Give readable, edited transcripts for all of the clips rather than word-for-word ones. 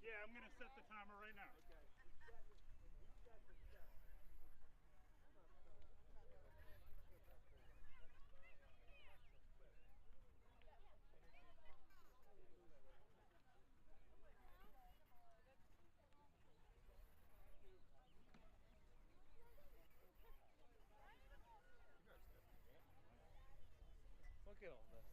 Yeah, I'm going to set the timer right now. Look at all this.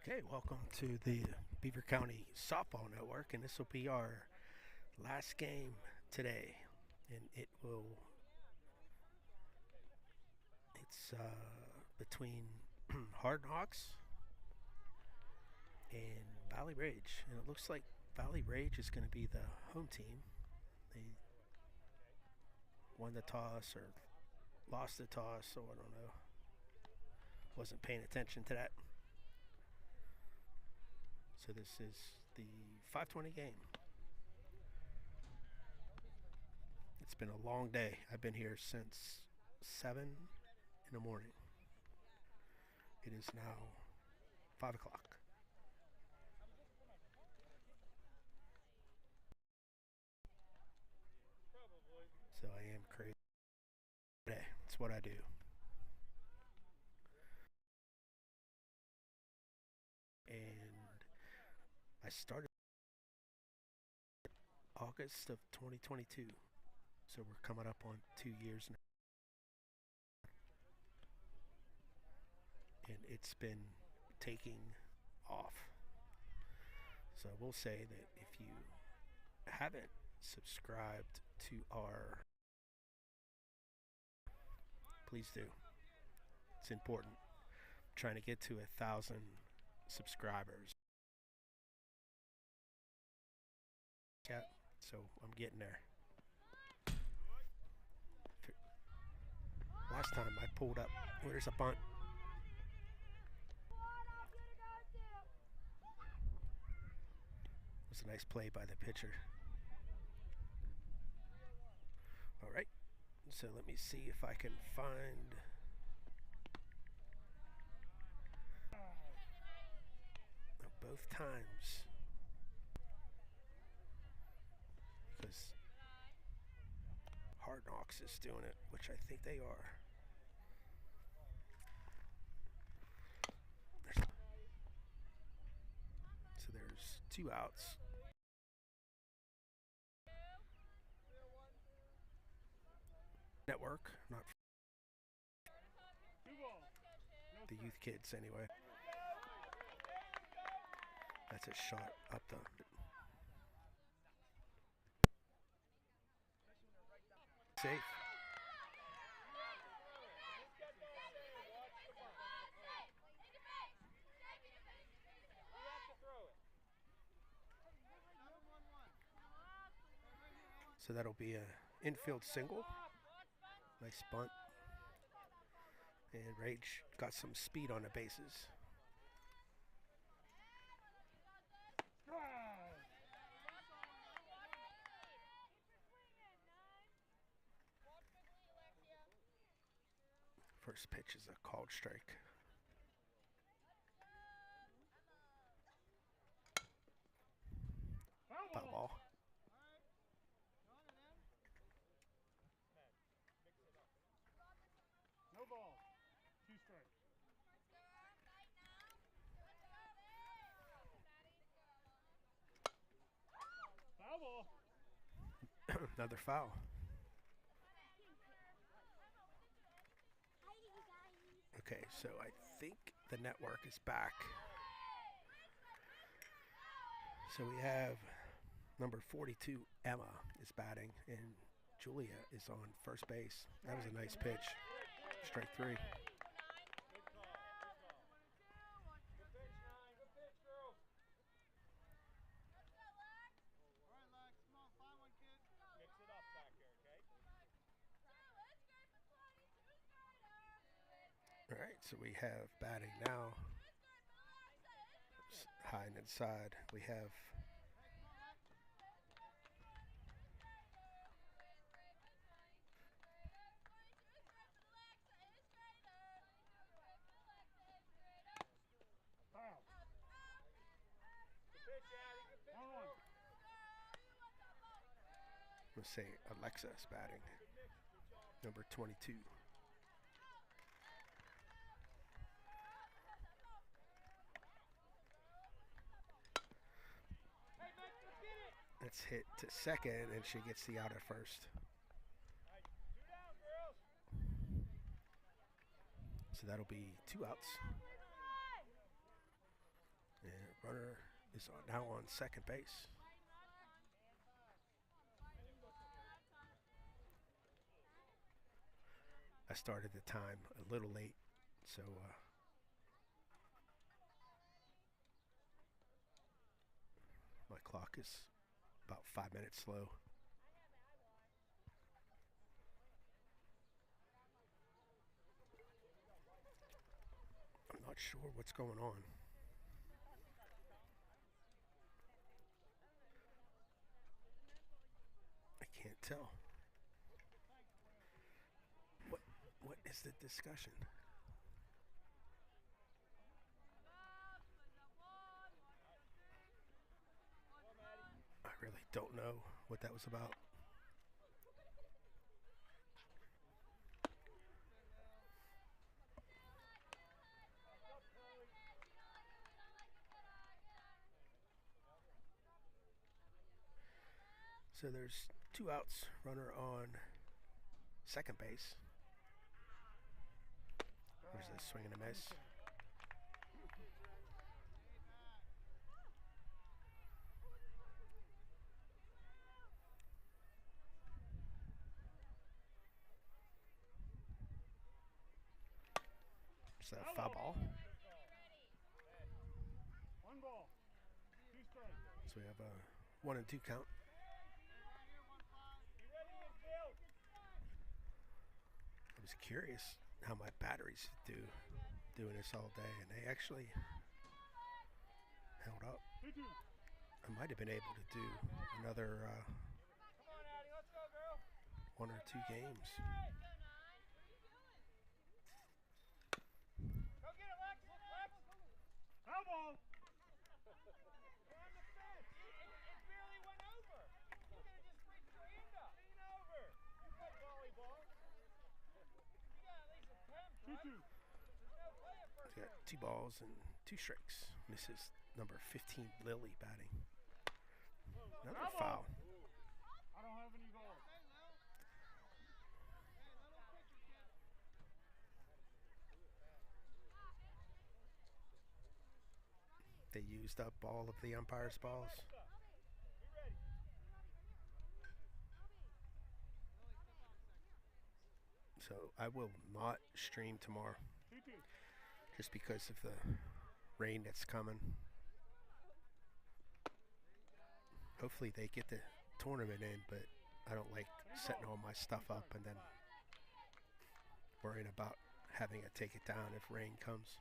Okay, welcome to the Beaver County Softball Network, and this will be our last game today. And it's between Hard Knocks and Valley Rage. And it looks like Valley Rage is going to be the home team. They won the toss or lost the toss, so I don't know. Wasn't paying attention to that. So this is the 5:20 game. It's been a long day. I've been here since 7 in the morning. It is now 5 o'clock. So I am crazy today. It's what I do. And I started August of 2022. So we're coming up on 2 years now. And it's been taking off. So I will say that if you haven't subscribed to our, please do. It's important. I'm trying to get to 1,000 subscribers. Yeah, so I'm getting there. Last time I pulled up, there's a bunt. It was a nice play by the pitcher. All right, so let me see if I can find both times, because Hard Knocks is doing it, which I think they are. So there's 2 outs. Network, not the youth kids anyway. That's a shot up the. Safe. So that'll be a infield single. Nice bunt. And Rage got some speed on the bases. First pitch is a called strike. Foul ball. No ball. 2 strikes. Foul ball. Another foul. Okay, so I think the network is back. So we have number 42, Emma, is batting, and Julia is on first base. That was a nice pitch. Strike 3. All right, so we have batting now. High and inside. We have Let's say Alexa is batting. Number 22. That's hit to second, and she gets the out at first. So that'll be 2 outs. And runner is now on second base. I started the time a little late, so my clock is about 5 minutes slow. I'm not sure what's going on. I can't tell. What is the discussion? I really don't know what that was about. So there's 2 outs, runner on second base. There's a swing and a miss. Is that a foul ball? 1 ball, 2 strikes. So we have a 1 and 2 count. I was curious how my batteries do doing this all day, and they actually held up. I might have been able to do another 1 or 2 games. Foul ball. He's got 2 balls and 2 strikes. This is number 15, Lily, batting. Another foul. I don't have any balls. They used up all of the umpire's balls. So I will not stream tomorrow just because of the rain that's coming. Hopefully they get the tournament in, but I don't like setting all my stuff up and then worrying about having to take it down if rain comes.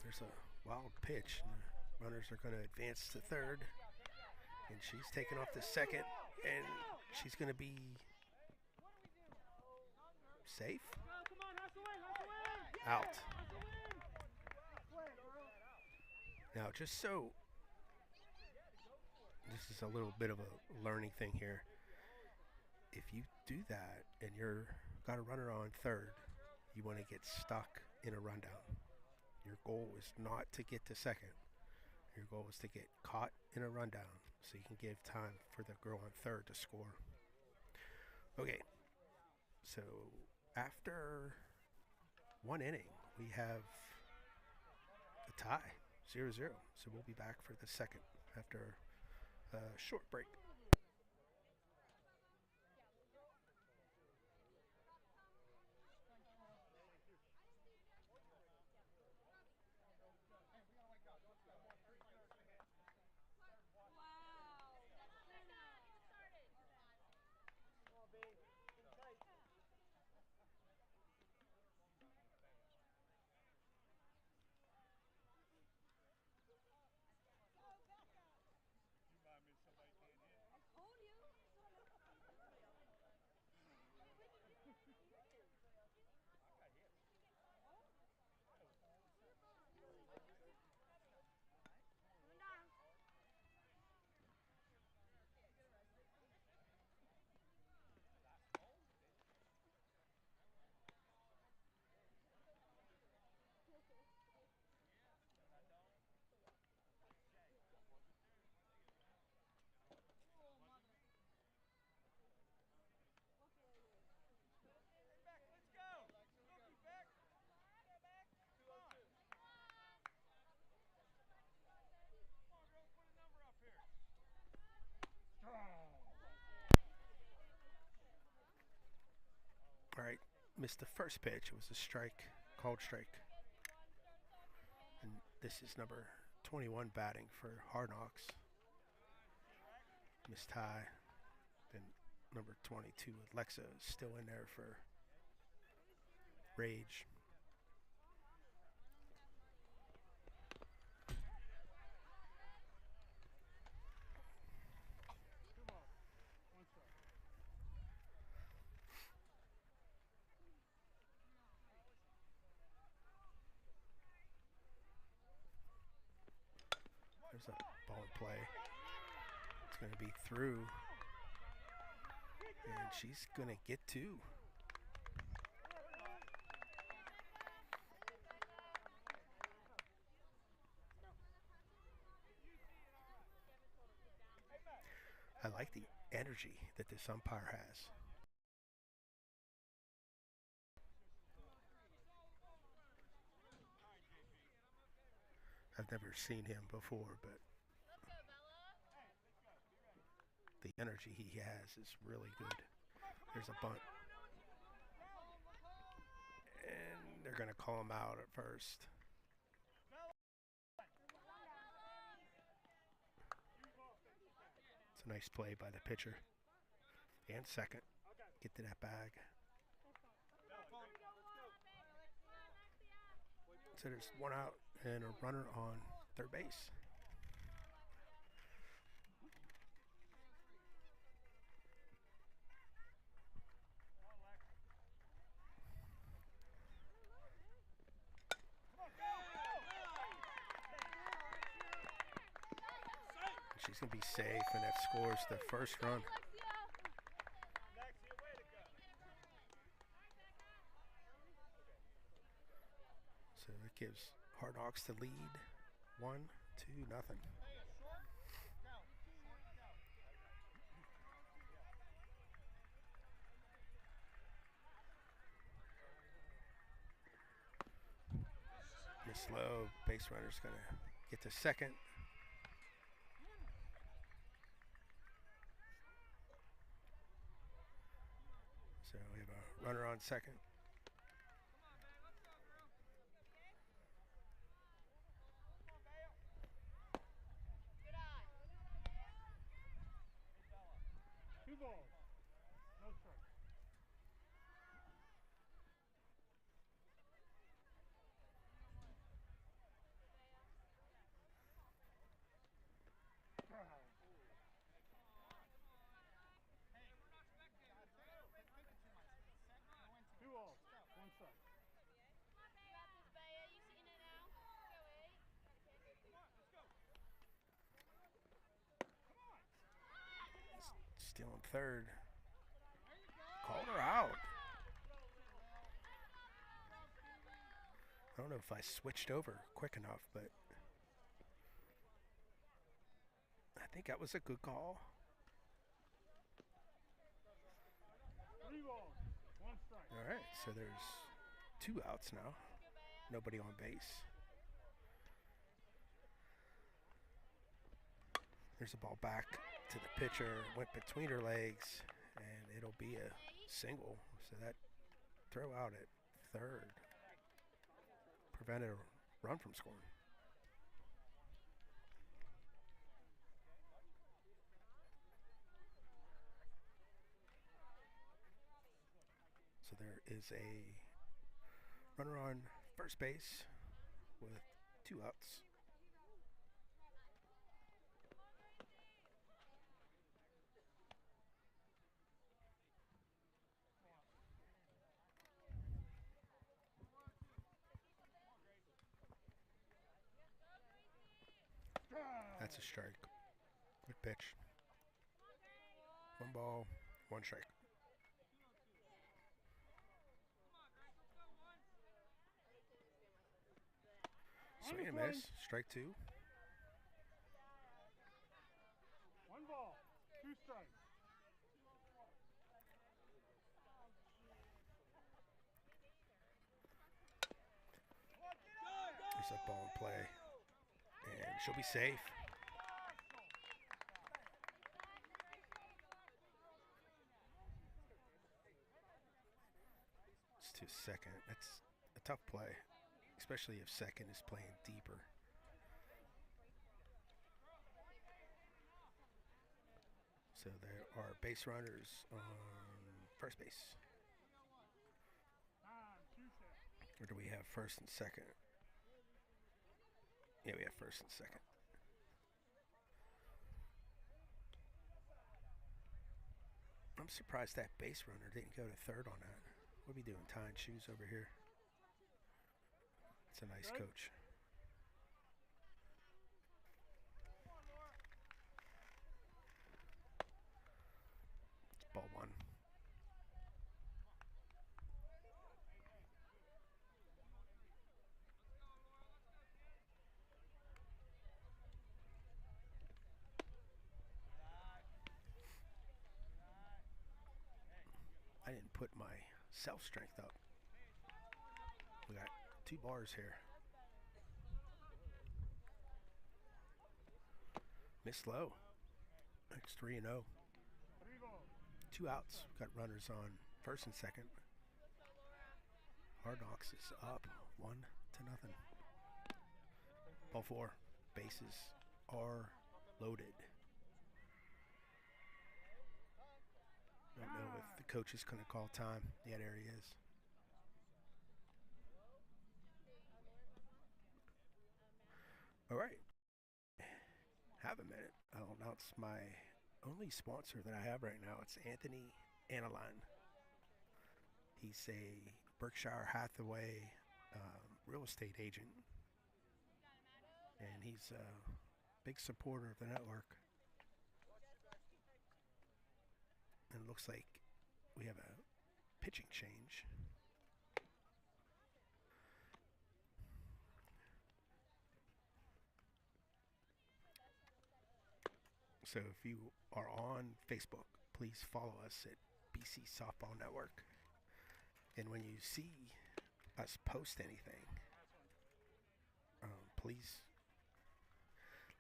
There's a wild pitch. The runners are going to advance to third. And she's taking off to second. And she's going to be safe. Out. Now, just so this is a little bit of a learning thing here. If you do that and you're got a runner on third, you want to get stuck in a rundown. Your goal is not to get to second. Your goal is to get caught in a rundown so you can give time for the girl on third to score. Okay, so after 1 inning, we have a tie, 0-0. So we'll be back for the second after a short break. You mind me if somebody can't hit? missed the first pitch. It was a strike, called strike. And this is number 21 batting for Hard Knocks. Missed high. Then number 22, Alexa, is still in there for Rage. There's a ball in play. It's going to be through. And she's going to get two. I like the energy that this umpire has. I've never seen him before, but the energy he has is really good. There's a bunt. And they're going to call him out at first. It's a nice play by the pitcher. And second. Get to that bag. So there's one out and a runner on third base. She's going to be safe, and that scores the first run. So it gives Hard Knocks the lead, 1-2-0. Miss low, base runner's going to get to second. So we have a runner on second. Two balls. No strike. Two balls. One strike. Still in third. Called her out. I don't know if I switched over quick enough, but I think that was a good call. 3 balls. 1 strike. All right, so there's 2 outs now. Nobody on base. There's a ball back to the pitcher, went between her legs, and it'll be a single. So that throw out at third prevented a run from scoring. So there is a runner on first base with 2 outs. That's a strike. Good pitch. 1 ball, 1 strike. Swing and miss. Strike 2. 1 ball. 2 strikes. There's a ball in play. And she'll be safe. to second. That's a tough play, especially if second is playing deeper. So there are base runners on first base. Or do we have first and second? Yeah, we have first and second. I'm surprised that base runner didn't go to third on that. We'll be doing tying shoes over here. It's a nice coach. It's ball one. I didn't put my self strength up. We got 2 bars here. Missed low. It's 3-0. 2 outs. Got runners on first and second. Noxx is up 1-0. Ball 4. Bases are loaded. Don't know if the coach is going to call time. Yeah, there he is. All right. Have a minute. I'll announce my only sponsor that I have right now. It's Anthony Analine. He's a Berkshire Hathaway real estate agent. And he's a big supporter of the network. And it looks like we have a pitching change. So if you are on Facebook, please follow us at BC Softball Network. And when you see us post anything, please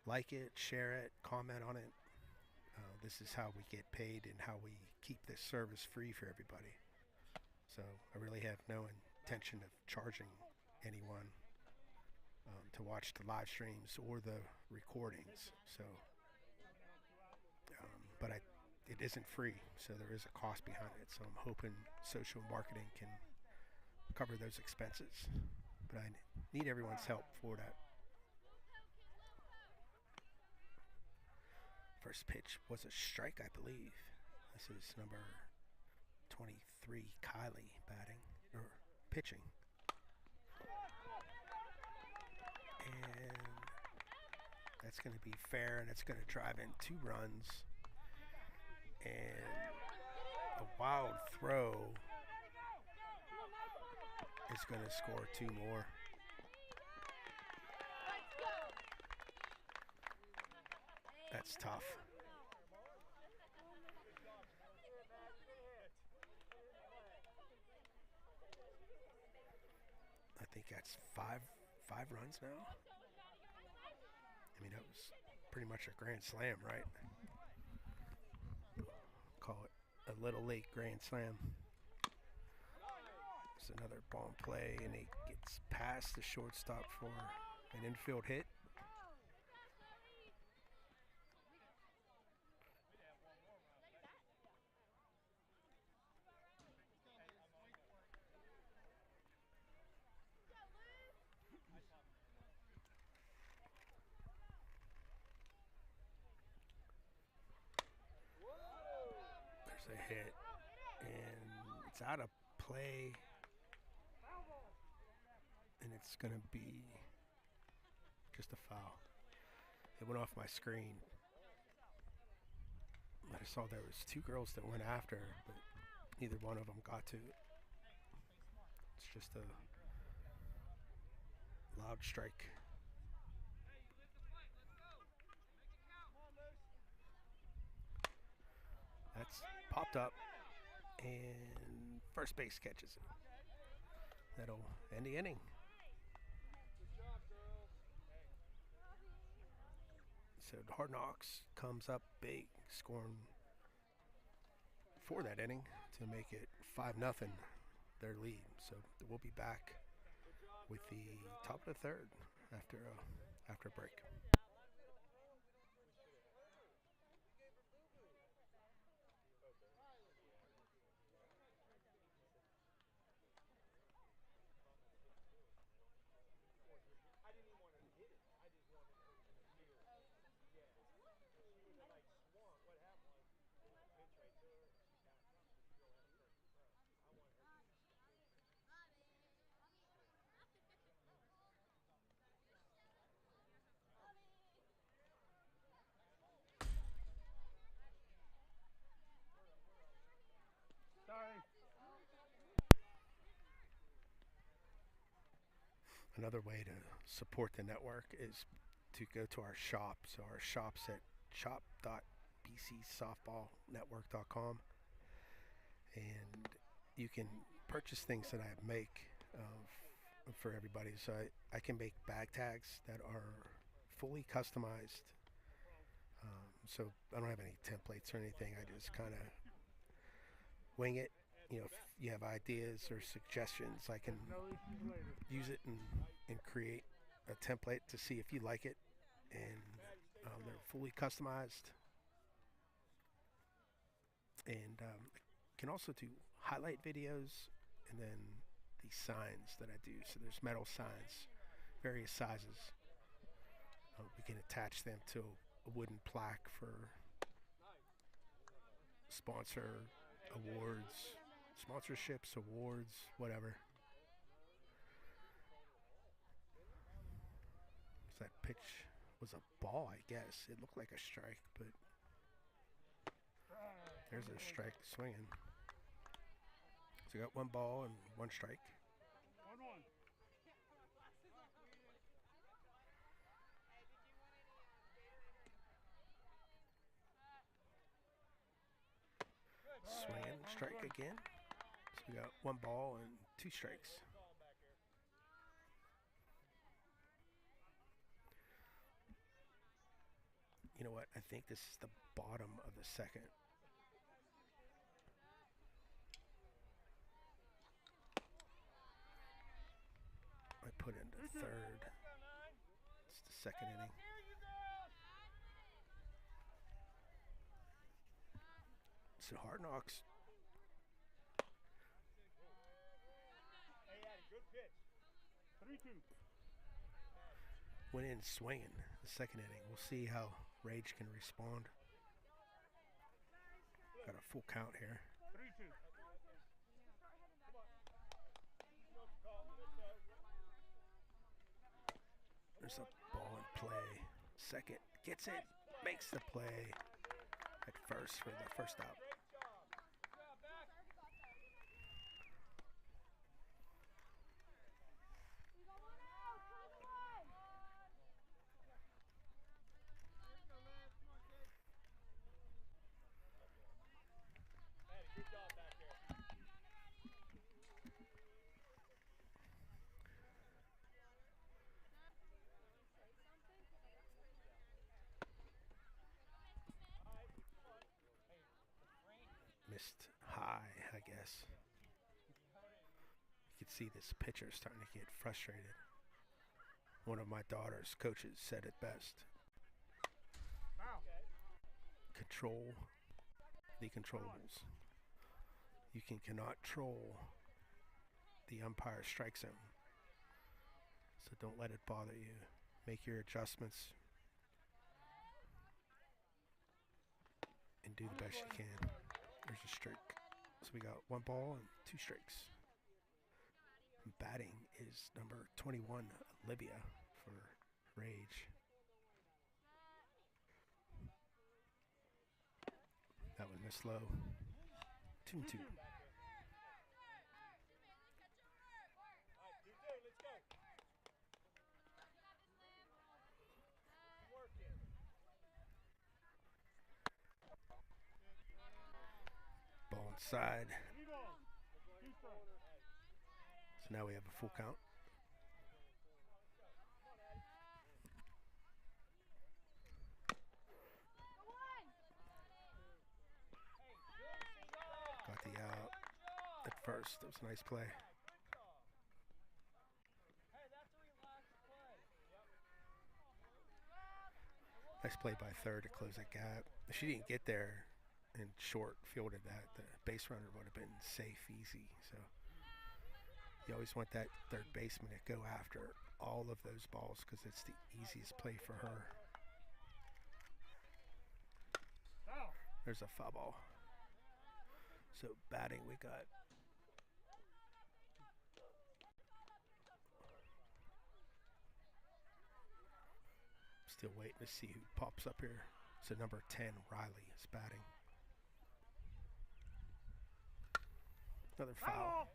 like it, share it, comment on it. This is how we get paid and how we keep this service free for everybody. So I really have no intention of charging anyone to watch the live streams or the recordings. So, but it isn't free, so there is a cost behind it. So I'm hoping social marketing can cover those expenses. But I need everyone's help for that. First pitch was a strike, I believe. This is number 23, Kylie, batting, or pitching. And that's going to be fair, and it's going to drive in 2 runs. And a wild throw is going to score 2 more. That's tough. I think that's five runs now. I mean, that was pretty much a grand slam, right? Call it a little late grand slam. It's another ball in play, and he gets past the shortstop for an infield hit. There's a hit, and it's out of play, and it's going to be just a foul. It went off my screen. I saw there was 2 girls that went after, but neither one of them got to it. It's just a loud strike. That's popped up, and first base catches it. That'll end the inning. So Noxx comes up big, scoring for that inning to make it 5-0. their lead. So we'll be back with the top of the third after a break. Sorry. Another way to support the network is to go to our shop. So our shop's at shop.bcsoftballnetwork.com, and you can purchase things that I make for everybody. So I can make bag tags that are fully customized. So I don't have any templates or anything. I just kind of wing it. You know, if you have ideas or suggestions, I can No issues later. use it and create a template to see if you like it. And they're fully customized. And can also do highlight videos, and then these signs that I do. So there's metal signs, various sizes. We can attach them to a wooden plaque for sponsor awards, sponsorships, awards, whatever. So that pitch was a ball, I guess. It looked like a strike, but there's a strike swinging. So got one ball and one strike. 1-1. Swinging, strike again. So we got one ball and two strikes. You know what? I think this is the bottom of the second. I put into third. It's the second inning. So Hard Knocks. Hey, Addy, good pitch. 3-2. Went in swinging the second inning. We'll see how Rage can respond. Got a full count here. 3-2. There's a ball in play. Second gets it, makes the play at first for the first out. Missed high, I guess. You can see this pitcher starting to get frustrated. One of my daughter's coaches said it best. Control the controllables. You cannot control the umpire's strike zone. So don't let it bother you. Make your adjustments and do the best you can. There's a strike. So we got one ball and two strikes. Batting is number 21, Olivia, for Rage. That one missed low. 2-2. Ball inside. So now we have a full count. Got the out at first. first. That was a nice play. Nice play by third to close that gap. If she didn't get there and short fielded that, the base runner would have been safe, easy. So you always want that third baseman to go after all of those balls because it's the easiest play for her. There's a foul ball. So batting, we got still waiting to see who pops up here. So number 10, Riley, is batting. Another foul.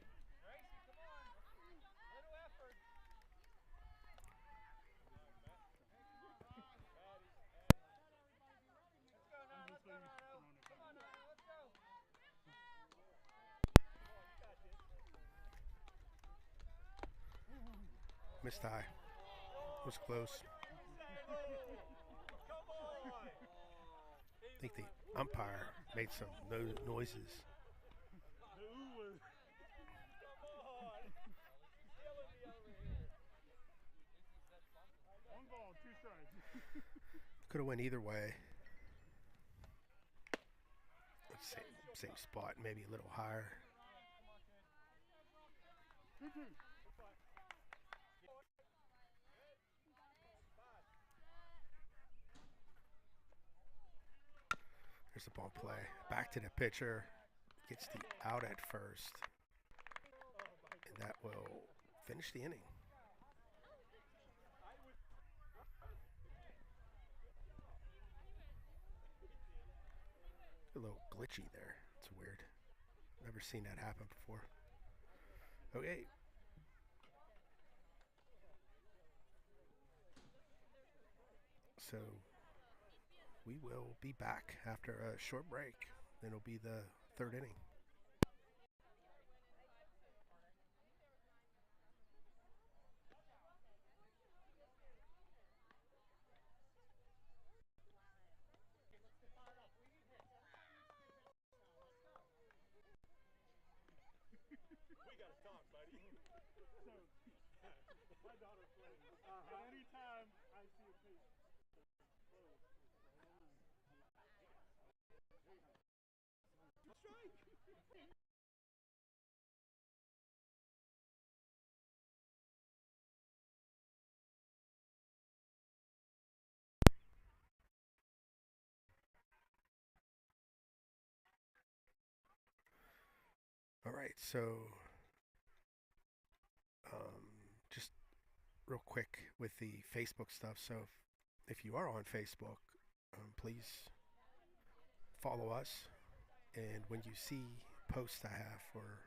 Missed high. Was close. I think the umpire made some noises. Could have went either way. Same spot, maybe a little higher. There's the ball play. Back to the pitcher. Gets the out at first. And that will finish the inning. A little glitchy there. It's weird. Never seen that happen before. Okay. So we will be back after a short break. Then it'll be the third inning. Anytime I see a pitch. All right, so just real quick with the Facebook stuff. So if you are on Facebook, please follow us. And when you see posts I have or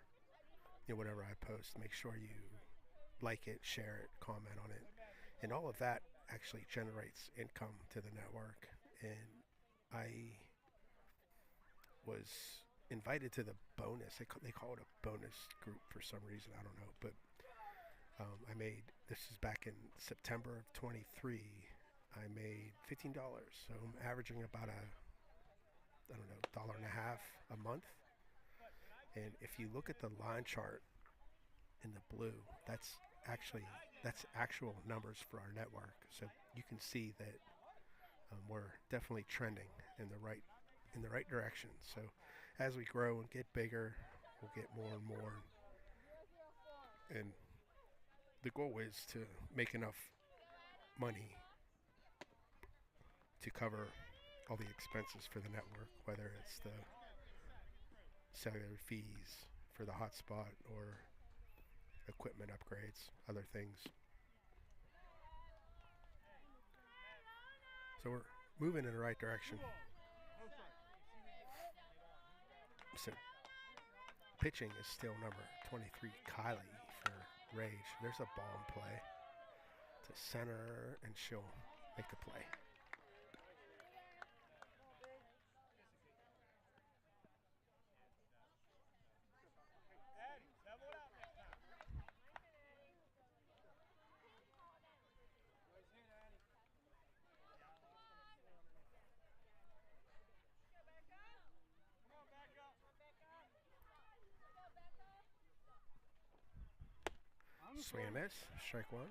whatever I post, make sure you like it, share it, comment on it. And all of that actually generates income to the network. And I was invited to the bonus. They call it a bonus group for some reason. I don't know. But I made, this is back in September of 23, I made $15. So I'm averaging about $1.50 a month. And if you look at the line chart in the blue, that's actual numbers for our network. So you can see that we're definitely trending in the right direction. So as we grow and get bigger, we'll get more and more. And the goal is to make enough money to cover all the expenses for the network, whether it's the cellular fees for the hotspot or equipment upgrades, other things. So we're moving in the right direction. So pitching is still number 23, Kylie, for Rage. There's a ball in play to center, and she'll make the play. Swing and miss. Strike one.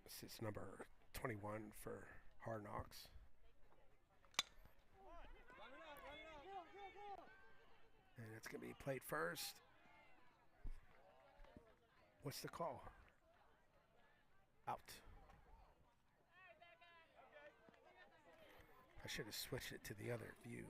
This is number 21 for Hard Noxx. And it's going to be played first. What's the call? Out. I should have switched it to the other view.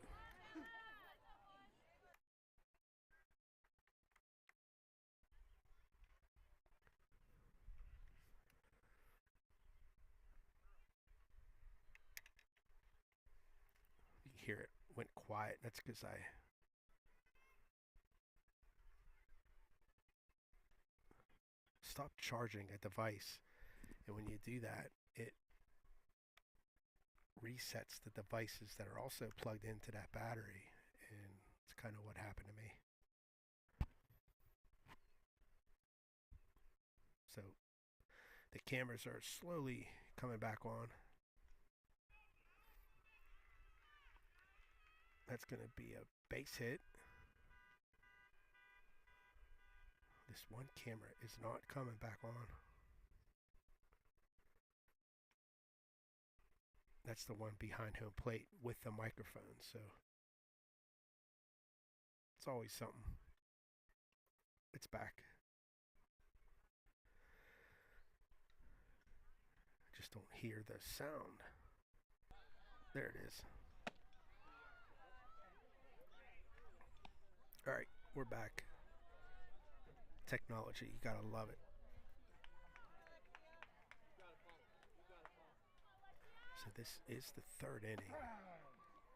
You can hear it went quiet. That's because I stopped charging a device. And when you do that, it resets the devices that are also plugged into that battery, and it's kind of what happened to me. So the cameras are slowly coming back on. That's going to be a base hit. This one camera is not coming back on. That's the one behind home plate with the microphone, so it's always something. It's back. I just don't hear the sound. There it is. All right, we're back. Technology, you gotta love it. So this is the third inning.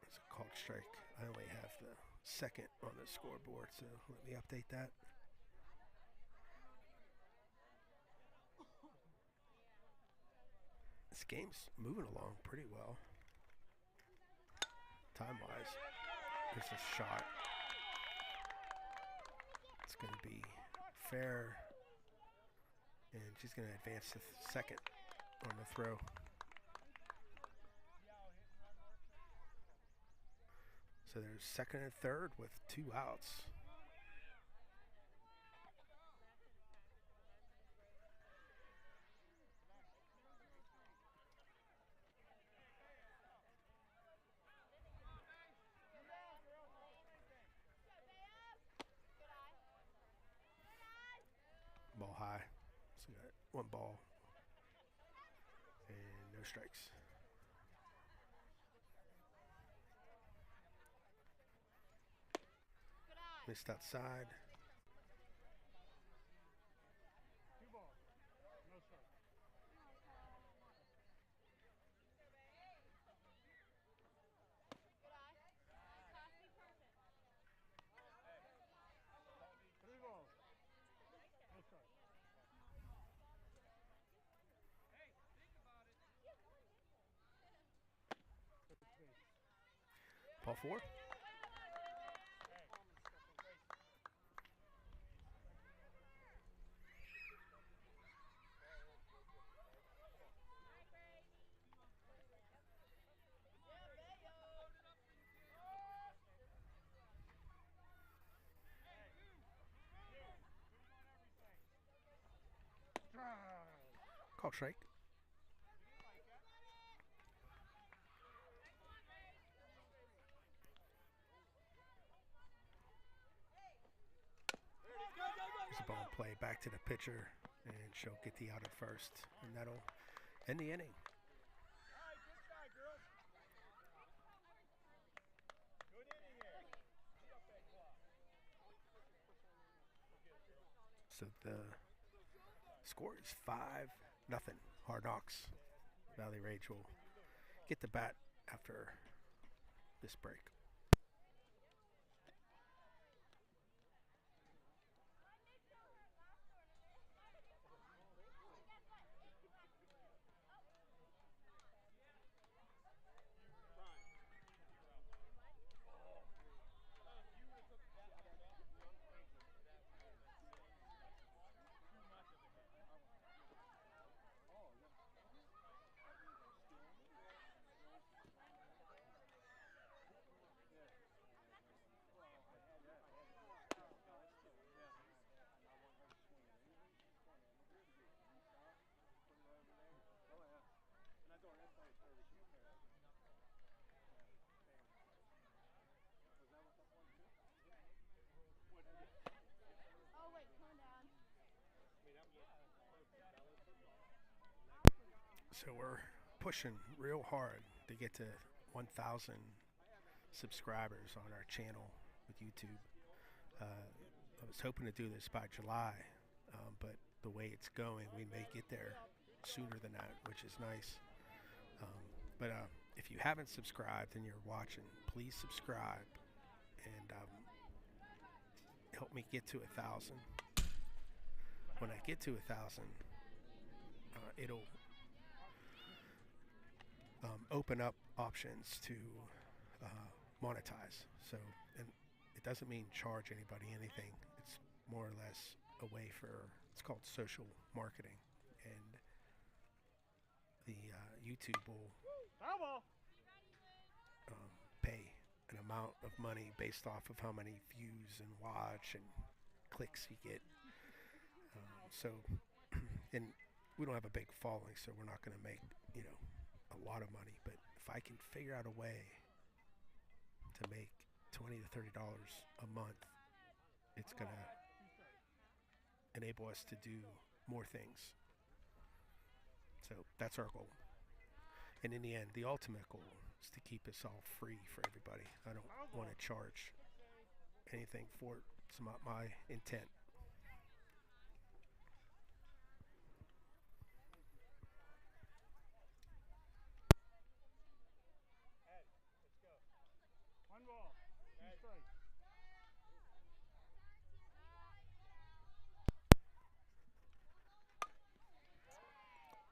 It's a called strike. I only have the second on the scoreboard, so let me update that. This game's moving along pretty well. Time-wise, there's a shot. It's going to be fair, and she's going to advance to second on the throw. So there's second and third with 2 outs. Ball high. So we got 1 ball and no strikes. Missed outside. 2 balls. No strike. Three balls. No strike. Ball 4. Call strike. There's a ball play back to the pitcher, and she'll get the out at first, and that'll end the inning. So the score is 5-0. Hard Noxx. Valley Rage will get the bat after this break. So we're pushing real hard to get to 1,000 subscribers on our channel with YouTube. I was hoping to do this by July, but the way it's going, we may get there sooner than that, which is nice. But if you haven't subscribed and you're watching, please subscribe and help me get to 1,000. When I get to 1,000, it'll open up options to monetize. So, and it doesn't mean charge anybody anything. It's more or less a way for, it's called social marketing, and the YouTube will pay an amount of money based off of how many views and watch and clicks you get. So, and we don't have a big following, so we're not going to make, a lot of money. But if I can figure out a way to make $20 to $30 a month, it's going to enable us to do more things. So that's our goal. And in the end, the ultimate goal is to keep this all free for everybody. I don't want to charge anything for it. It's not my intent. One ball, 2 strikes.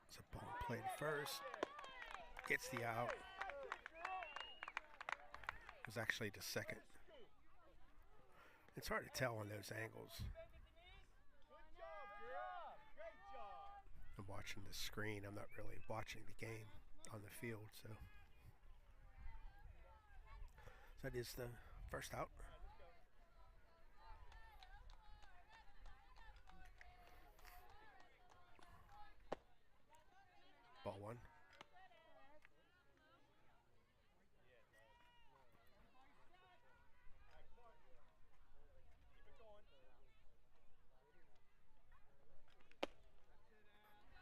It's a ball played first. Gets the out. It was actually the second. It's hard to tell on those angles. I'm watching the screen. I'm not really watching the game on the field, so that is the first out. Ball one.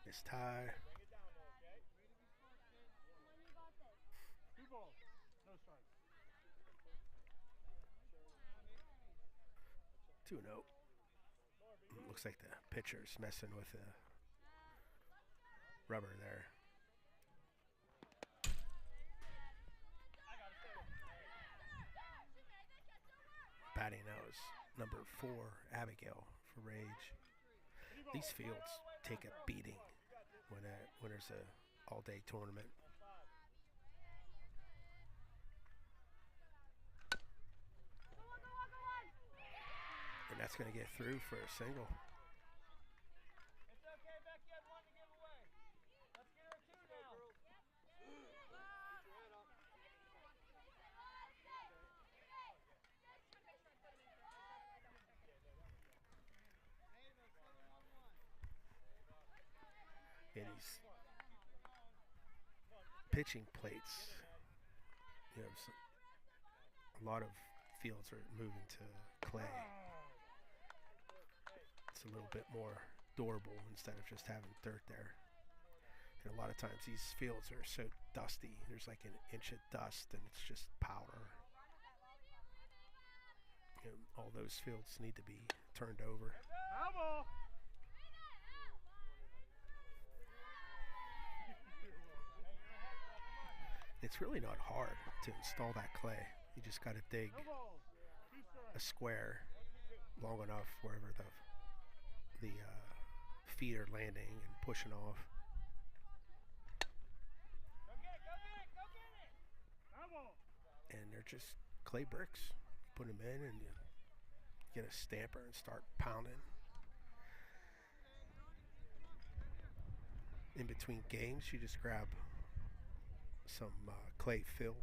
It's tie. 2 balls, no strikes. 2-0. Looks like the pitcher's messing with the rubber there. Batting now is number 4, Abigail, for Rage. These fields take a beating when there's a all-day tournament. And that's going to get through for a single. It's okay, Becky had 1 to give away. Let's get her 2 now. Yeah, these pitching plates, a lot of fields are moving to clay. It's a little bit more durable instead of just having dirt there. And a lot of times these fields are so dusty. There's like an inch of dust and it's just powder. All those fields need to be turned over. Ball. It's really not hard to install that clay. You just got to dig a square long enough wherever the feet are landing and pushing off. Go get it, go get it, go get it. And they're just clay bricks. Put them in and you get a stamper and start pounding. In between games, you just grab some clay fill,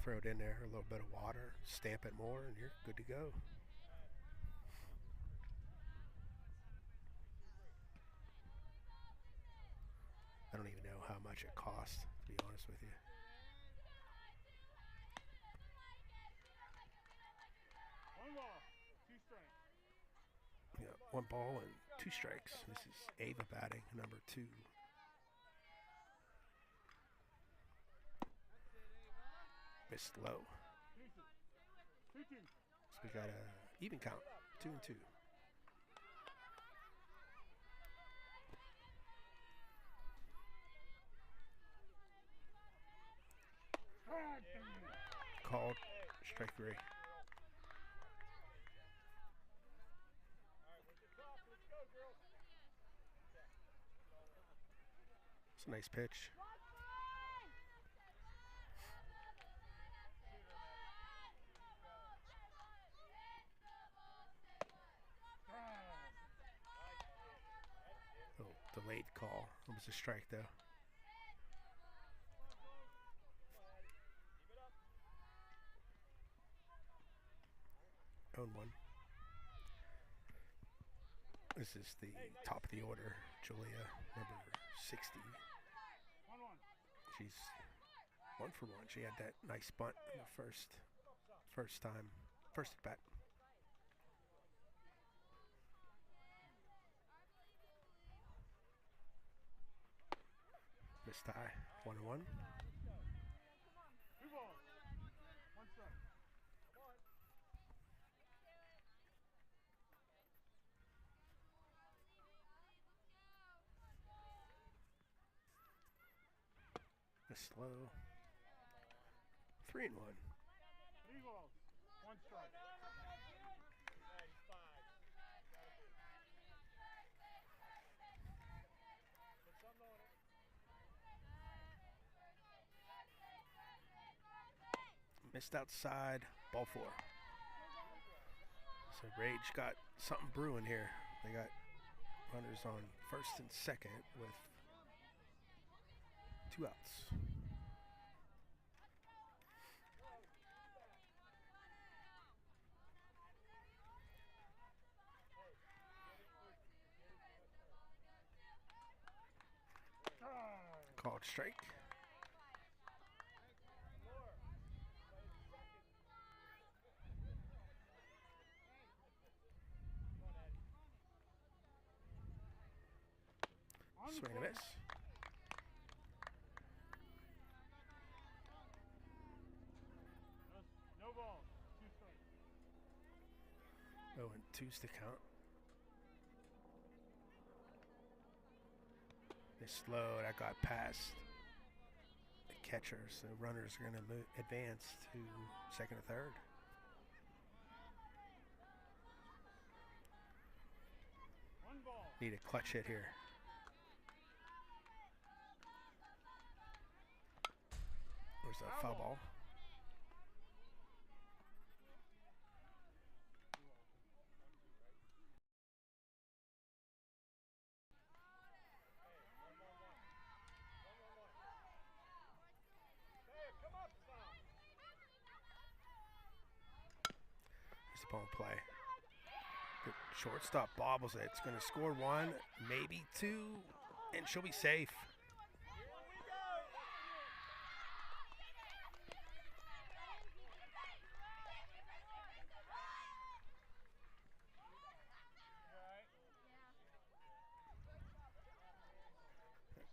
throw it in there, a little bit of water, stamp it more, and you're good to go. I don't even know how much it costs, to be honest with you. One ball, 2 strikes. Yeah, 1 ball and 2 strikes. This is Ava batting, number 2. Missed low. So we got a even count, 2-2. Called strike 3. It's a nice pitch. Oh, delayed call. It was a strike though. 0-1. This is the top of the order, Julia, number 60. She's 1 for 1. She had that nice bunt in the first at bat. Missed tie, 1-1. Slow. 3-1. 3 balls, 1 strike. Missed outside, ball 4. So Rage got something brewing here. They got runners on first and second with 2 outs. Called strike. Swing and a miss. No balls, 2 strikes. 0-2's the count. Missed low, that got past the catcher, so runners are going to advance to second or third. Need a clutch hit here. There's a foul ball. There's the ball in play. The shortstop bobbles it. It's going to score 1, maybe 2, and she'll be safe.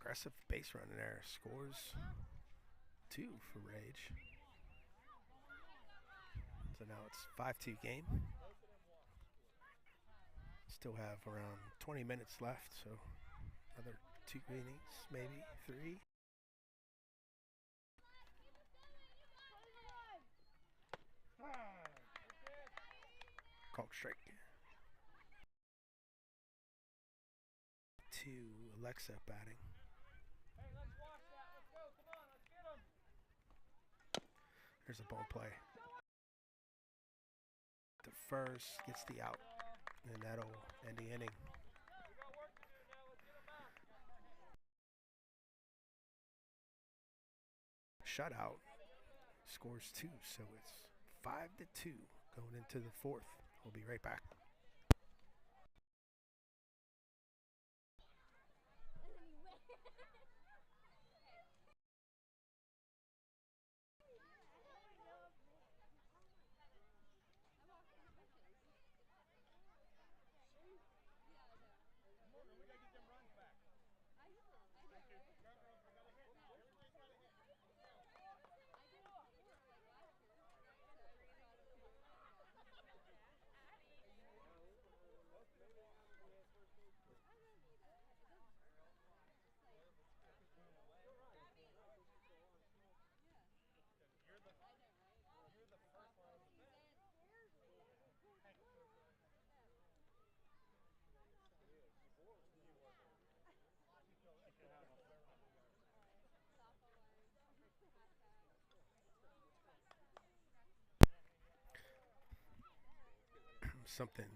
Aggressive base running there. Scores 2 for Rage. So now it's 5-2 game. Still have around 20 minutes left, so another 2 innings, maybe 3. Called strike. To Alexa batting. Hey, let's watch that. Let's go. Come on, let's get him. There's a ball play. The first gets the out, and that'll end the inning. We got work to do now. Let's get him out. Shutout. Scores 2, so it's 5-2 going into the 4th. We'll be right back. something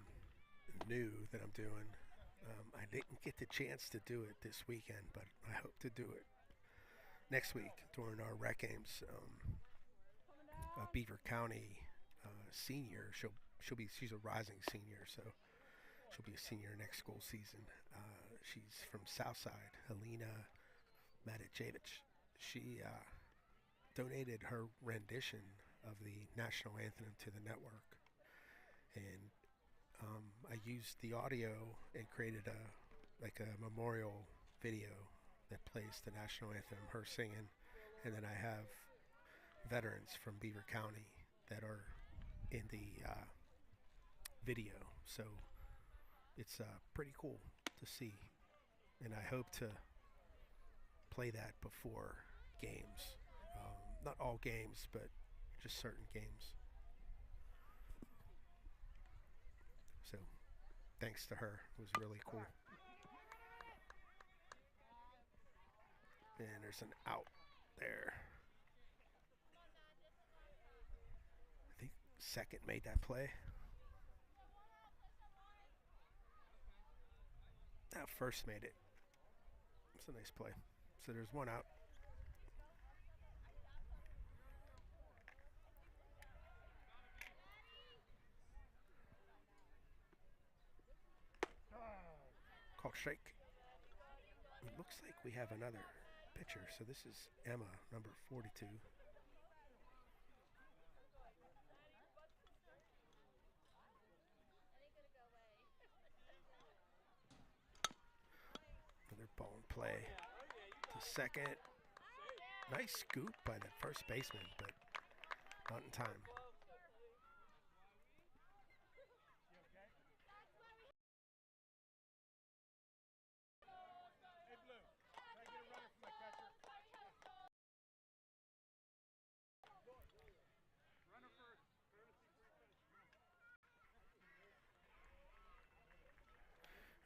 new that I'm doing. I didn't get the chance to do it this weekend, but I hope to do it next week during our rec games. Beaver County senior. She's a rising senior, so she'll be a senior next school season. She's from Southside, Helena Matijevic. She donated her rendition of the national anthem to the network, and I used the audio and created a memorial video that plays the national anthem, her singing, and then I have veterans from Beaver County that are in the video. So it's pretty cool to see, and I hope to play that before games. Not all games, but just certain games. So thanks to her, it was really cool. And there's an out there. I think second made that play. Now first made it. It's a nice play. So there's one out. Called strike. It looks like we have another pitcher. So this is Emma, number 42. Another ball in play to second. Nice scoop by the first baseman, but not in time.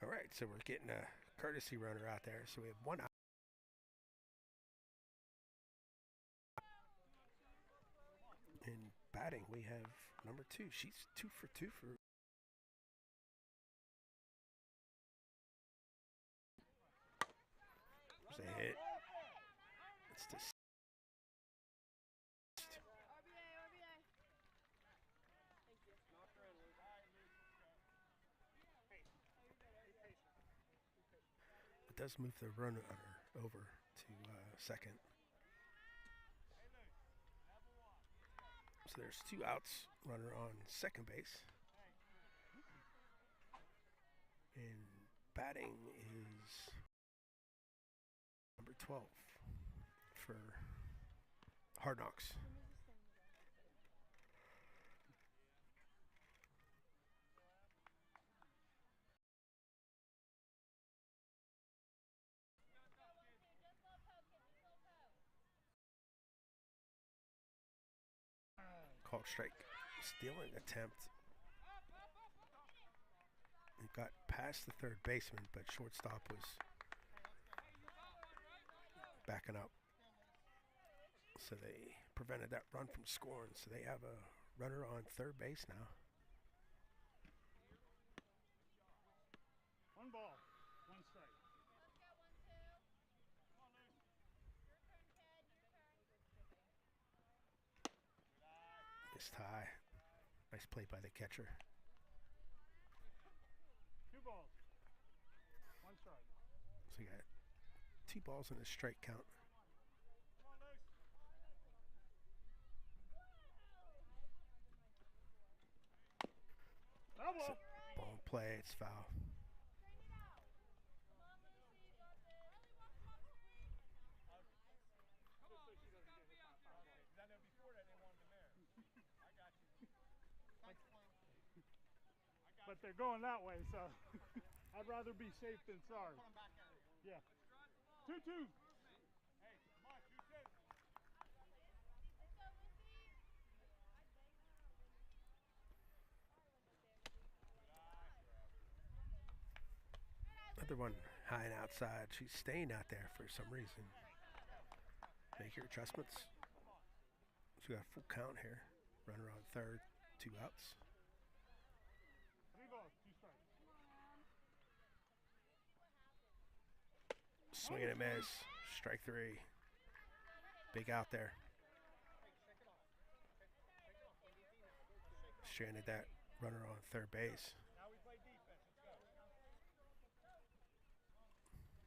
All right, so we're getting a courtesy runner out there. So we have one out. In batting, we have number 2. She's 2 for 2 for. There's a hit. It's the It does move the runner over to second. So there's 2 outs, runner on second base. And batting is number 12 for Hard Knocks. Called strike. Stealing attempt. It got past the third baseman, but shortstop was backing up. So they prevented that run from scoring. So they have a runner on third base now. 1 ball, 1 strike. This tie. Nice play by the catcher. 2 balls, 1 strike. So you got 2 balls and a strike count. So ball in play, it's foul. But they're going that way, so I'd rather be safe than sorry. Yeah. 2-2. Another one high and outside. She's staying out there for some reason. Make your adjustments. So we got a full count here. Runner on third, 2 outs. Swing and a miss. Strike 3. Big out there. Stranded that runner on third base.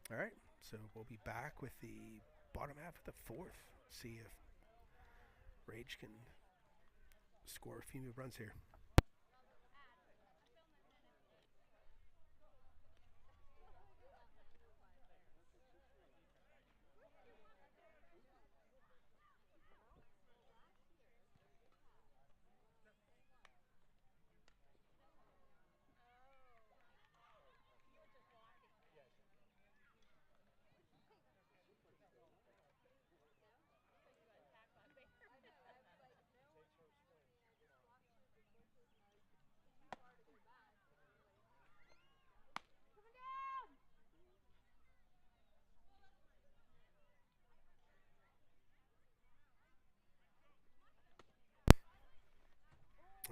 All right, so we'll be back with the bottom half of the fourth. See if Rage can score a few new runs here.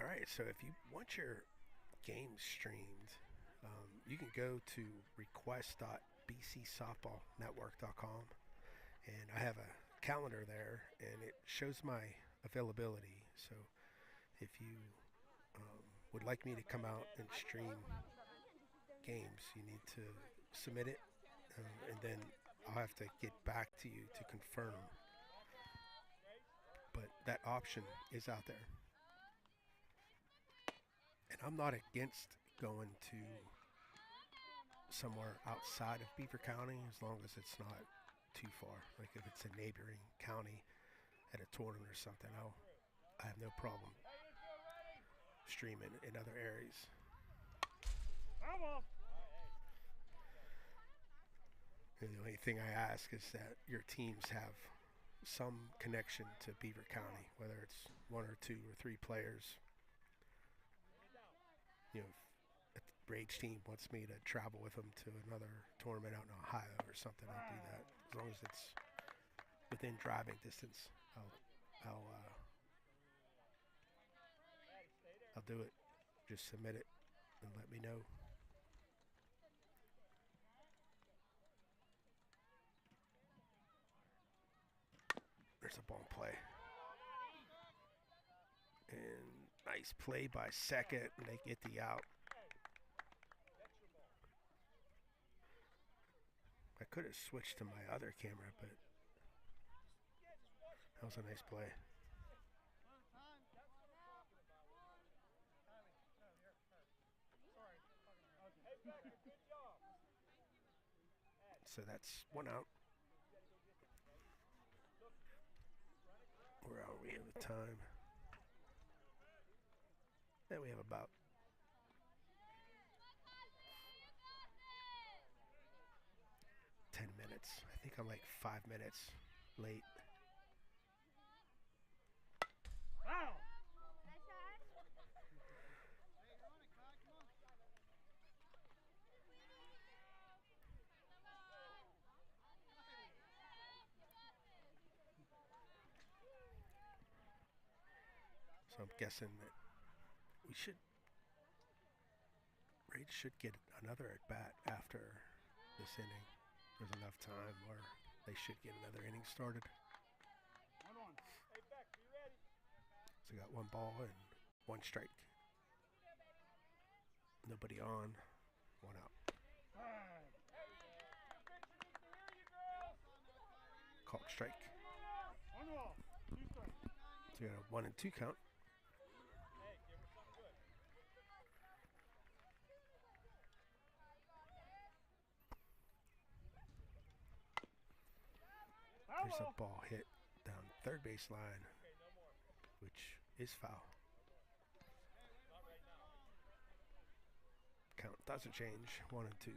All right, so if you want your game streamed, you can go to request.bcsoftballnetwork.com, and I have a calendar there, and it shows my availability. So if you would like me to come out and stream games, you need to submit it, and then I'll have to get back to you to confirm. But that option is out there. And I'm not against going to somewhere outside of Beaver County as long as it's not too far. Like if it's a neighboring county at a tournament or something, I have no problem streaming in other areas. And the only thing I ask is that your teams have some connection to Beaver County, whether it's 1 or 2 or 3 players. You know, if a Rage team wants me to travel with them to another tournament out in Ohio or something, I'll do that. As long as it's within driving distance, I'll do it. Just submit it and let me know. There's a ball play. And nice play by second, and they get the out. I could have switched to my other camera, but that was a nice play. So that's 1 out. Where are we in the time? Yeah, we have about 10 minutes. I think I'm like 5 minutes late. Wow. So I'm guessing that Rage should get another at bat after this inning. There's enough time where they should get another inning started. 1-1. Hey, Beck, you ready? So got 1 ball and 1 strike. Nobody on, 1 out. Called strike. 1 ball. 2 strikes. So we got a 1 and 2 count. Hey, give her something good. There's a ball hit down third base line, which is foul. Count doesn't change, 1 and 2.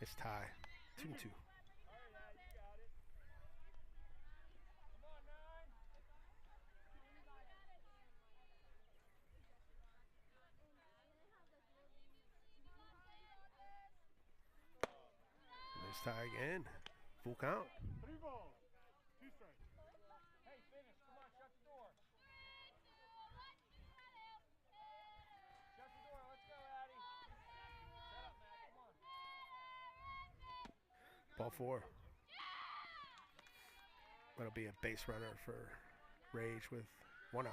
It's tie, 2 and 2. Nice tie again, full count. 3 balls. 2 strikes. Hey, finish. Come on, shut the door. Ball 4. That'll be a base runner for Rage with 1 out.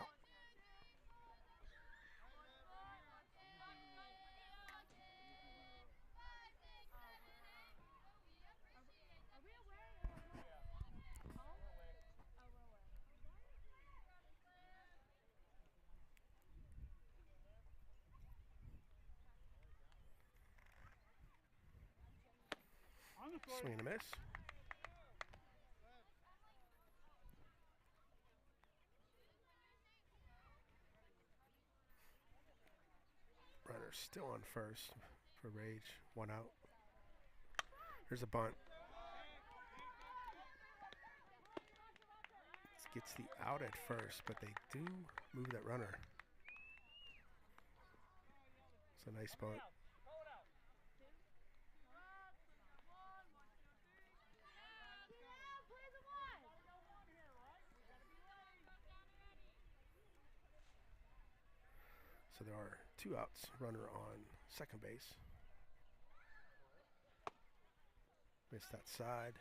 Swing and a miss. Runner still on first for Rage. 1 out. Here's a bunt. This gets the out at first, but they do move that runner. It's a nice bunt. So there are 2 outs. Runner on second base. Missed that side.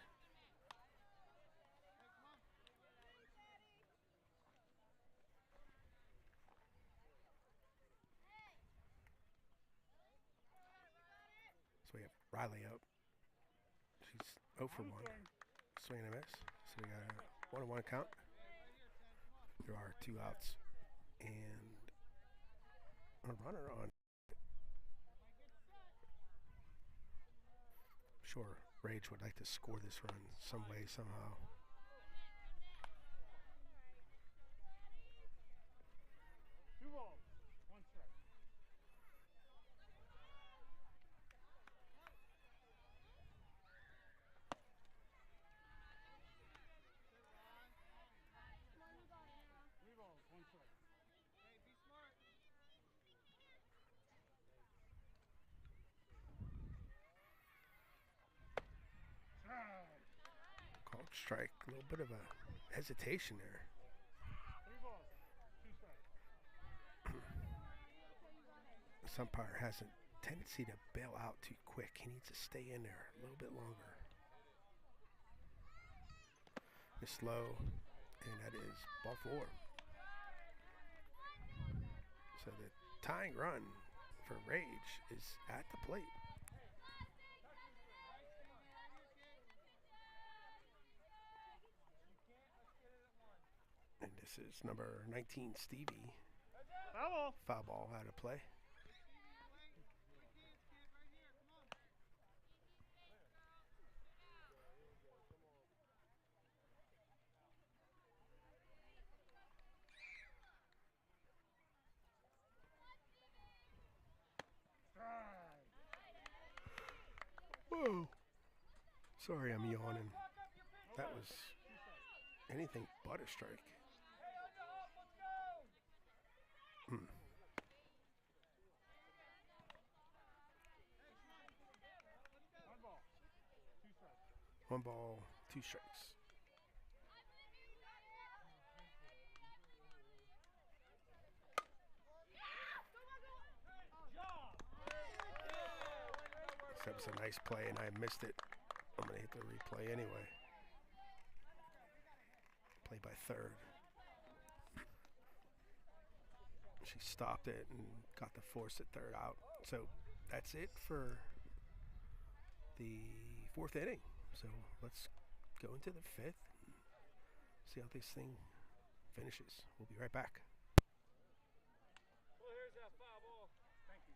So we have Riley up. She's 0 for 1. Swing and a miss. So we got a 1-1 count. There are 2 outs and a runner on. Sure, Rage would like to score this run some way, somehow. Two balls, 1 strike. Three balls, 1 strike. Hey, be smart. Called strike. A little bit of a hesitation there. 3 balls, 2 strikes. This umpire has a tendency to bail out too quick. He needs to stay in there a little bit longer. It's low, and that is ball 4. So the tying run for Rage is at the plate. And this is number 19, Stevie. Foul ball out of play. Whoa. Sorry, I'm yawning. That was anything but a strike. Hmm. 1 ball, 2 strikes. That was a nice play, and I missed it. I'm going to hit the replay anyway. Play by third. She stopped it and got the force at third out. So that's it for the 4th inning. So let's go into the 5th and see how this thing finishes. We'll be right back. Well, here's that foul ball. Thank you.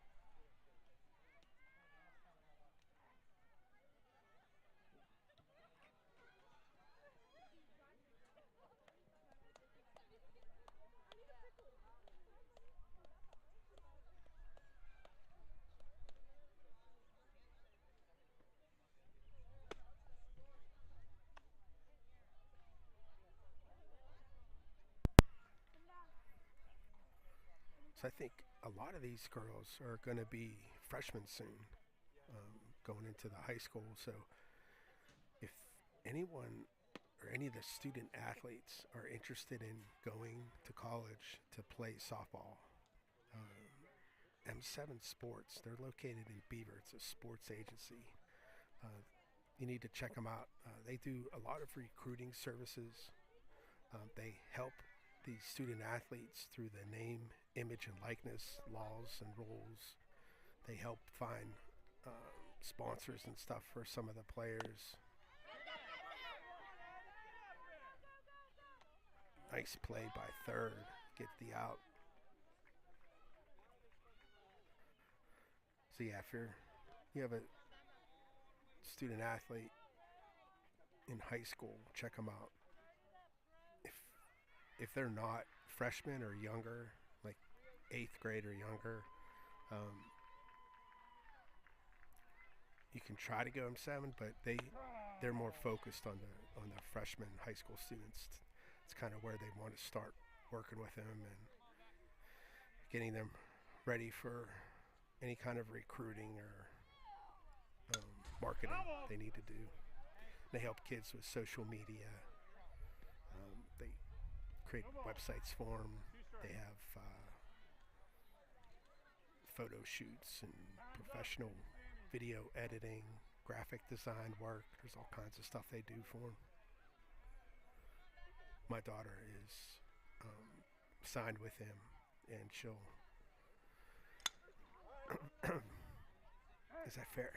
So I think a lot of these girls are going to be freshmen soon, going into the high school. So if anyone or any of the student athletes are interested in going to college to play softball, M7 Sports, they're located in Beaver. It's a sports agency. you need to check them out. They do a lot of recruiting services. They help these student athletes through the name, image, and likeness laws and rules. They help find sponsors and stuff for some of the players. Nice play by third. Get the out. So yeah, if you have a student athlete in high school, check them out. If they're not freshmen or younger, like 8th grade or younger, you can try to go them 7, but they're more focused on the freshman high school students. It's kind of where they want to start working with them and getting them ready for any kind of recruiting or marketing they need to do. They help kids with social media. They create websites for them. They have photo shoots and professional video editing, graphic design work. There's all kinds of stuff they do for them. My daughter is signed with him, and she'll. Is that fair?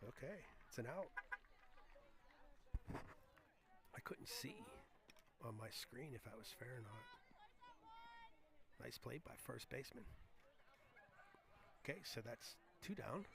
Okay, it's an out. I couldn't see on my screen if that was fair or not. Nice play by first baseman. Okay, so that's 2 down.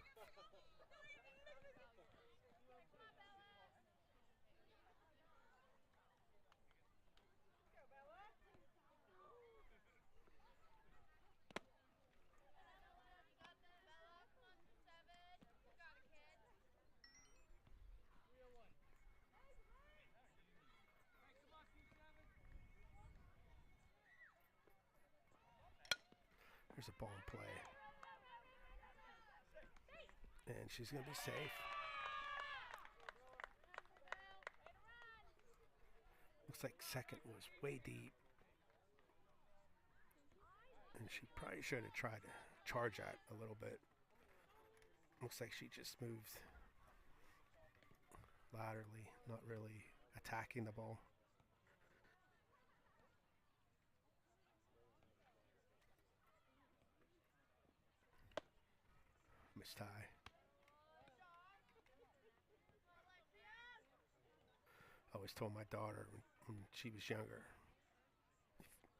There's a ball in play. And she's going to be safe. Looks like second was way deep. And she probably should have tried to charge that a little bit. Looks like she just moved laterally, not really attacking the ball. Miss tie. I always told my daughter when she was younger,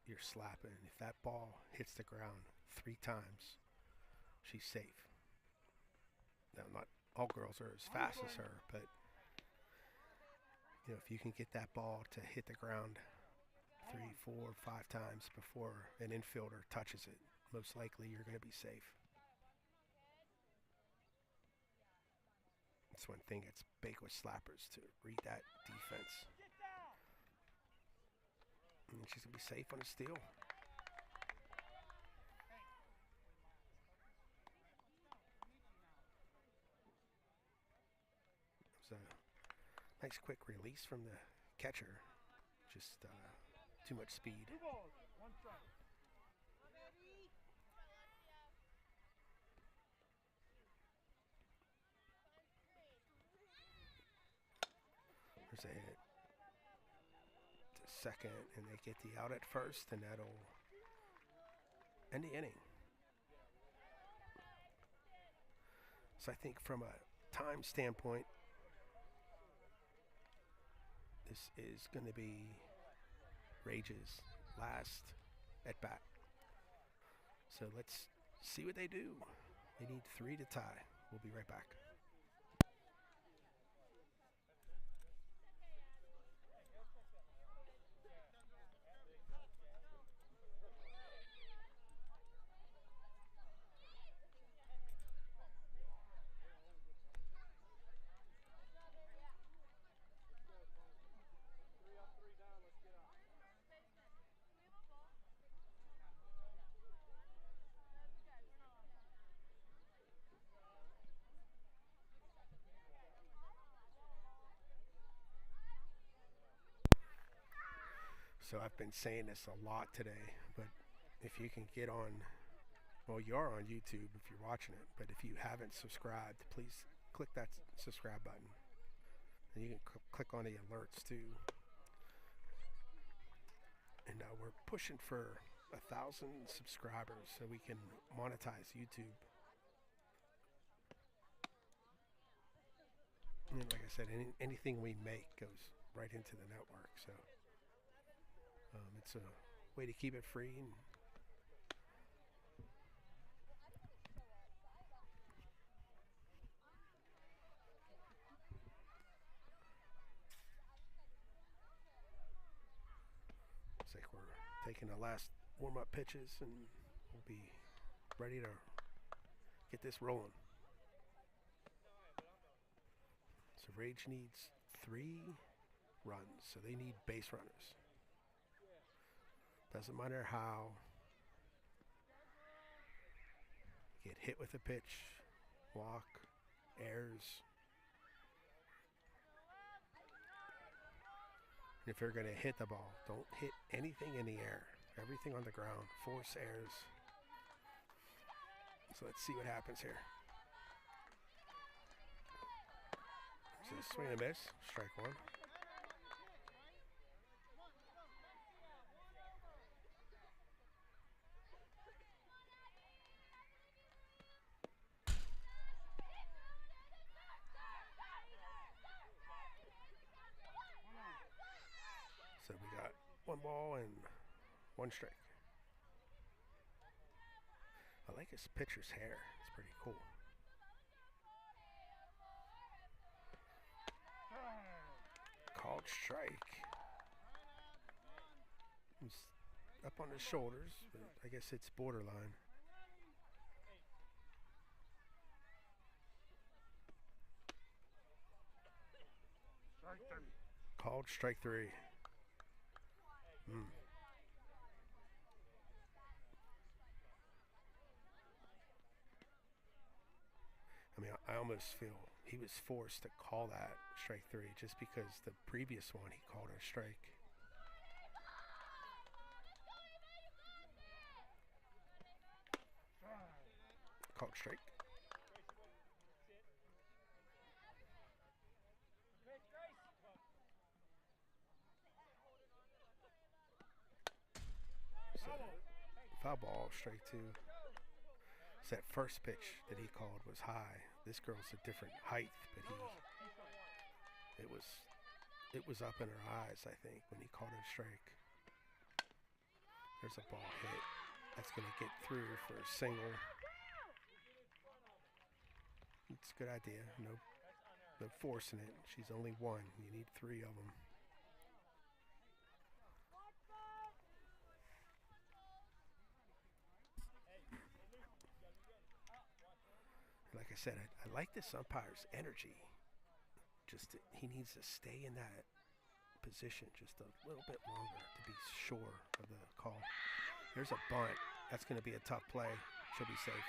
if you're slapping, if that ball hits the ground 3 times, she's safe. Now, not all girls are as fast as her, but if you can get that ball to hit the ground 3, 4, 5 times before an infielder touches it, most likely you're going to be safe. That's one thing that's big with slappers, to read that defense. And she's going to be safe on a steal. It was a nice quick release from the catcher. Just too much speed. 2 balls, 1 strike. There's a hit to second, and they get the out at first, and that'll end the inning. So I think from a time standpoint, this is going to be Rage's last at bat. So let's see what they do. They need 3 to tie. We'll be right back. So I've been saying this a lot today, but if you can get on Well, you are on YouTube if you're watching it, but if you haven't subscribed, please click that subscribe button. And you can click on the alerts too. And we're pushing for 1,000 subscribers so we can monetize YouTube. And like I said, anything we make goes right into the network. So it's a way to keep it free. And it's like we're taking the last warm-up pitches, and we'll be ready to get this rolling. So Rage needs 3 runs, so they need base runners. Doesn't matter how. Get hit with a pitch, walk, errors. And if you're going to hit the ball, don't hit anything in the air. Everything on the ground. Force errors. So let's see what happens here. So swing and miss. Strike 1. So we got 1 ball and 1 strike. I like his pitcher's hair. It's pretty cool. Called strike. It's up on his shoulders, but I guess it's borderline. Strike 3. Called strike 3. I mean, I almost feel he was forced to call that strike 3 just because the previous one he called a strike. Called strike. So, foul ball, strike 2. So that first pitch that he called was high. This girl's a different height, but it was up in her eyes, I think, when he called her strike. There's a ball hit. That's going to get through for a single. It's a good idea. No forcing it. She's only 1. You need 3 of them. Like I said, I like this umpire's energy. He needs to stay in that position just a little bit longer to be sure of the call. There's a bunt. That's going to be a tough play. She'll be safe.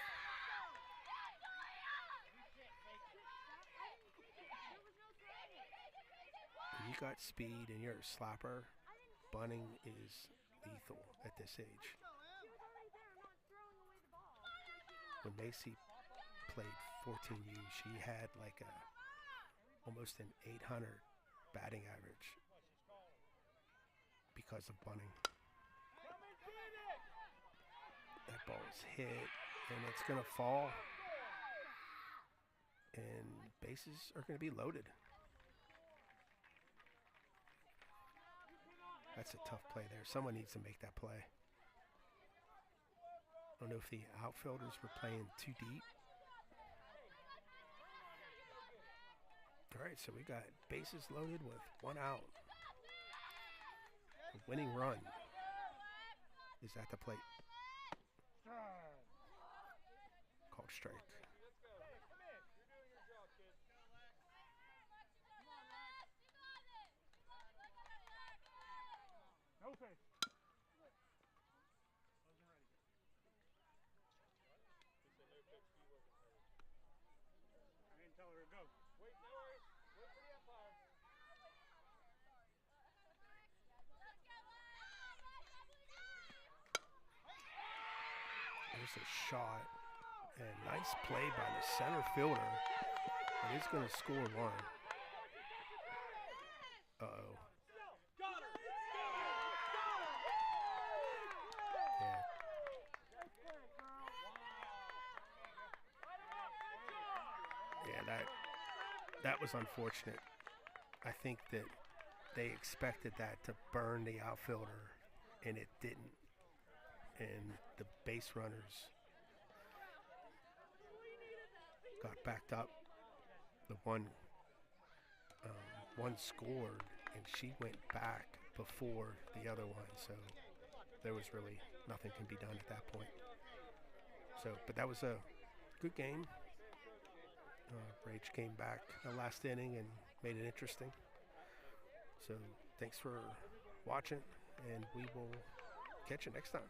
When you got speed and you're a slapper, bunting is lethal at this age. When Macy played 14U, she had like almost an 800 batting average because of bunting. That ball's hit and it's gonna fall, and bases are gonna be loaded. That's a tough play there. Someone needs to make that play. I don't know if the outfielders were playing too deep. All right, so we got bases loaded with 1 out. The winning run is at the plate. Called strike. No face. I didn't tell her to go. Wait, no worries. Wait for the umpire. There's a shot. And nice play by the center fielder. And he's going to score one. Uh-oh. Yeah. Yeah, that was unfortunate. I think that they expected that to burn the outfielder, and it didn't. And the base runners got backed up. The one scored, and she went back before the other one, so there was really nothing can be done at that point. So, but that was a good game. Rage came back the last inning and made it interesting. So thanks for watching, and we will catch you next time.